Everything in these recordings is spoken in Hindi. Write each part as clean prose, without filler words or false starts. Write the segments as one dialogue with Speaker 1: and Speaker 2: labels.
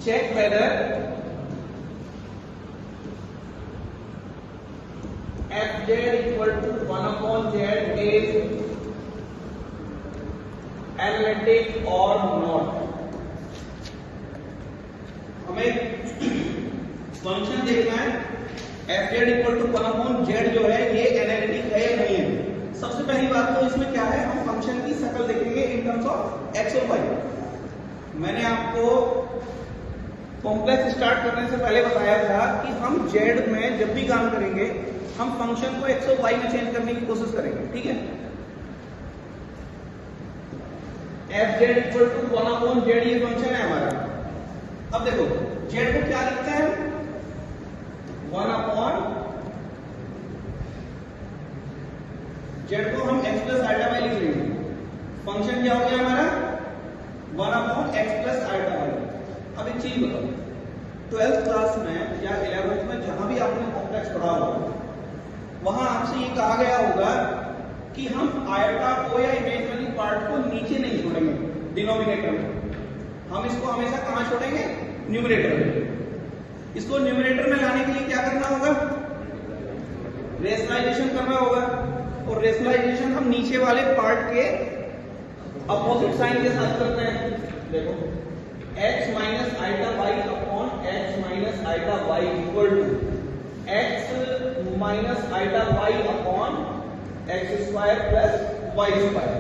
Speaker 1: check whether fz equal to 1 upon z is analytic or not। हमें फंक्शन देखना है fz equal to 1 upon z जो है ये एनालिटिक है या नहीं है। सबसे पहली बात तो इसमें क्या है, हम फंक्शन की शक्ल देखेंगे इन टर्म्स ऑफ x और y। मैंने आपको कॉम्प्लेक्स स्टार्ट करने से पहले बताया था कि हम z में जब भी काम करेंगे हम फंक्शन को x और y में चेंज करने की कोशिश करेंगे, ठीक है। fz equal to 1 upon z ये फंक्शन है हमारा। अब देखो z को क्या लिखते हैं, 1 अपॉन z को हम x प्लस आइटा वाई लिख लेंगे। फंक्शन क्या हो गया हमारा 1 upon x plus iota y. अब एक चीज बताओ, 12th क्लास में या 11th में जहां भी आपने कॉम्प्लेक्स पढ़ा होगा वहां आपसे ये कहा गया होगा कि हम आयता को या इमेजिनरी पार्ट को नीचे नहीं छोड़ेंगे डिनोमिनेटर में, हम इसको हमेशा कहां छोड़ेंगे, न्यूमरेटर में। इसको न्यूमरेटर में लाने के लिए क्या करना होगा, रेशनलाइजेशन करना होगा। और रेशनलाइजेशन हम नीचे वाले पार्ट के अपोजिट साइन के साथ करते हैं। देखो x minus iota y upon x minus iota y equal to x minus iota y upon x square plus y square.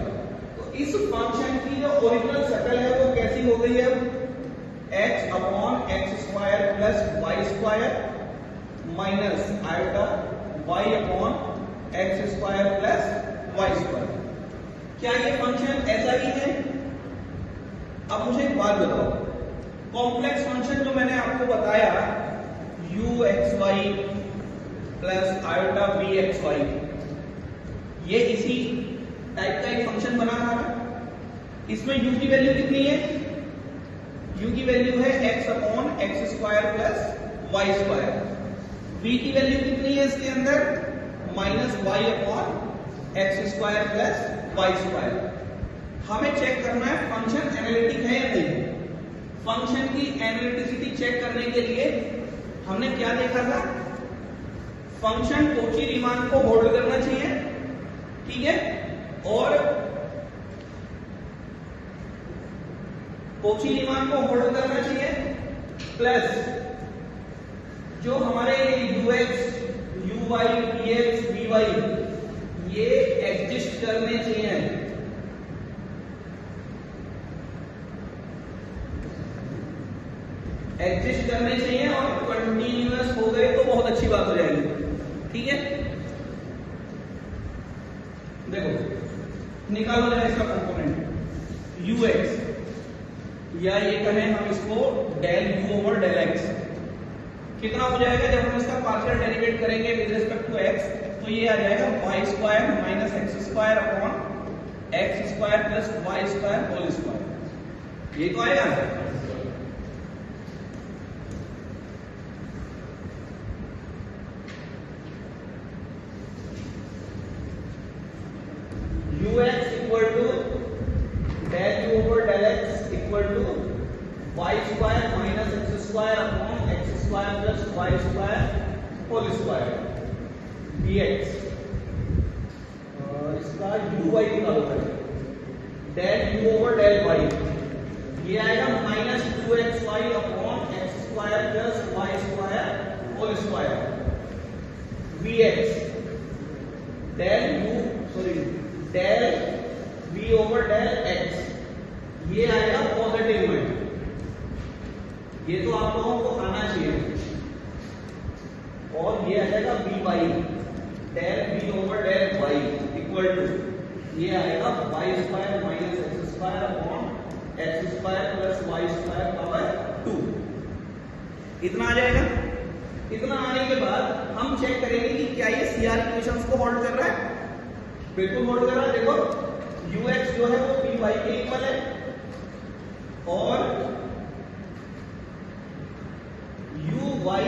Speaker 1: तो इस फंक्शन की जो ओरिजिनल शक्ल है वो कैसी हो गई है, x upon x square plus y square minus iota y upon x square plus y square. क्या ये फंक्शन ऐसा ही है? अब मुझे एक बात बताओ, कॉम्प्लेक्स फंक्शन जो मैंने आपको बताया u x y plus iota v x y, ये इसी टाइप का एक फंक्शन बना है। इसमें u की वैल्यू कितनी है, u की वैल्यू है x upon x square plus y square. v की वैल्यू कितनी है इसके अंदर, minus y upon x square plus y square. हमें चेक करना है फंक्शन एनालिटिक है या नहीं। फंक्शन की एनालिटिसिटी चेक करने के लिए हमने क्या देखा था, फंक्शन कोची रीमान को होल्ड करना चाहिए, ठीक है। और कोची रीमान को होल्ड करना चाहिए प्लस जो हमारे ux uy vx vy ये एग्जिस्ट करने चाहिए। एग्जिस्ट करने चाहिए और कंटिन्यूअस हो गए तो बहुत अच्छी बात हो जाएगी, ठीक है। देखो निकालो जरा इसका कंपोनेंट ux, या ये कहें हम इसको del u over del x। कितना हो जाएगा जब हम इसका पार्शियल डेरिवेट करेंगे विद रिस्पेक्ट टू x, तो ये आ जाएगा y square minus x square upon x square plus y square whole square. ये तो आएगा। ux equal to del u over del x equal to y square minus x square upon x square plus y square whole square dx। इसका uy निकालो del u over del y, ये आएगा minus 2xy upon x square plus y square whole square vx del v over del x, ये आएगा पॉजिटिव में। ये तो आप लोगों को आना चाहिए। और ये आ जाएगा v by del v over del y equal to ये आएगा y square minus x square upon x square plus y square power 2। इतना आ जाएगा। इतना आने के बाद हम चेक करेंगे कि क्या ये सीआर इक्वेशंस को होल्ड कर रहा है। बिल्कुल होल्ड कर रहा है। देखो ux जो है वो p y के इक्वल है और uy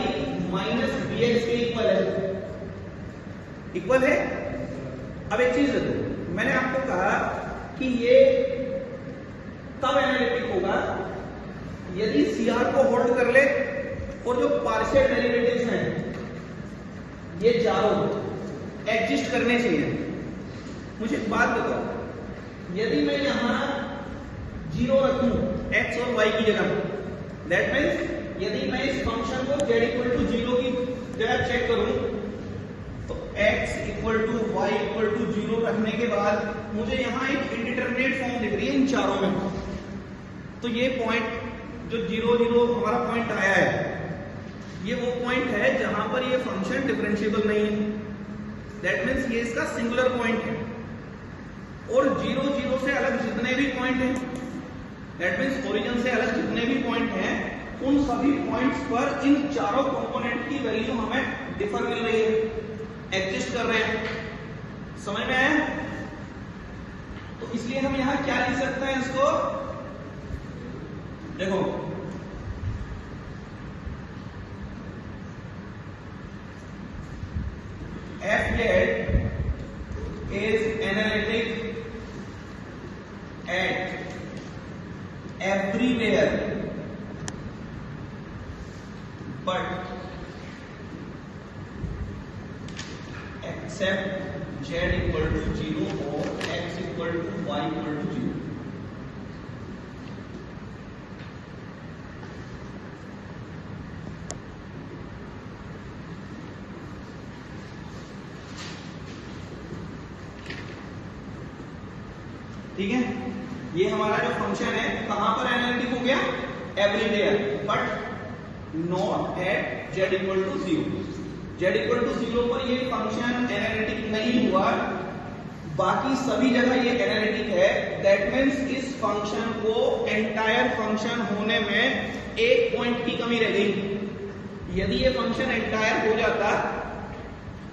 Speaker 1: माइनस vx के इक्वल है। इक्वल है। अब एक चीज देखो, मैंने आपको कहा कि ये तब एनालिटिक होगा यदि CR को होल्ड कर ले और जो पार्शियल डेरिवेटिव्स हैं ये चारों एग्जिस्ट करने चाहिए। मुझे एक बात बताओ, यदि मैं यहां 0 रखूं x और y की जगह, दैट मीन्स यदि मैं इस फंक्शन को z इक्वल टू 0 की जगह चेक करूं तो x equal to y equal to 0 रखने के बाद मुझे यहां एक इंडिटरमिनेट फॉर्म दिख रही है इन चारों में। तो ये पॉइंट जो 0 0 हमारा पॉइंट आया है, ये वो पॉइंट है जहां पर ये फंक्शन डिफरेंशिएबल नहीं है। दैट मीन्स ये इसका सिंगुलर पॉइंट है। और 0 0 से अलग जितने भी पॉइंट हैं, दैट मीन्स ओरिजिन से अलग जितने भी पॉइंट हैं, उन सभी पॉइंट्स पर इन चारों कंपोनेंट की वैल्यू हमें डिफर मिल रही है, एग्जिस्ट कर रहे हैं। समझ में आया? तो इसलिए हम यहां क्या लिख सकते हैं इसको, देखो f is analytic at everywhere but except z equal to 0 or x equal to y equal to 0। ठीक है, ये हमारा जो फंक्शन है कहां पर एनालिटिक हो गया, everywhere but not at z equal to 0। z equal to 0 पर ये फंक्शन एनालिटिक नहीं हुआ, बाकी सभी जगह ये एनालिटिक है। दैट मीन्स इस फंक्शन को एंटायर फंक्शन होने में एक पॉइंट की कमी रह गई। यदि ये फंक्शन एंटायर हो जाता,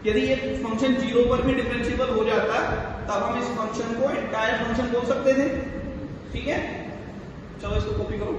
Speaker 1: यदि ये फंक्शन 0 पर भी डिफरेंशिएबल हो जाता, तब हम इस फंक्शन को एंटायर फंक्शन बोल सकते थे। ठीक है, चलो इसको कॉपी करो।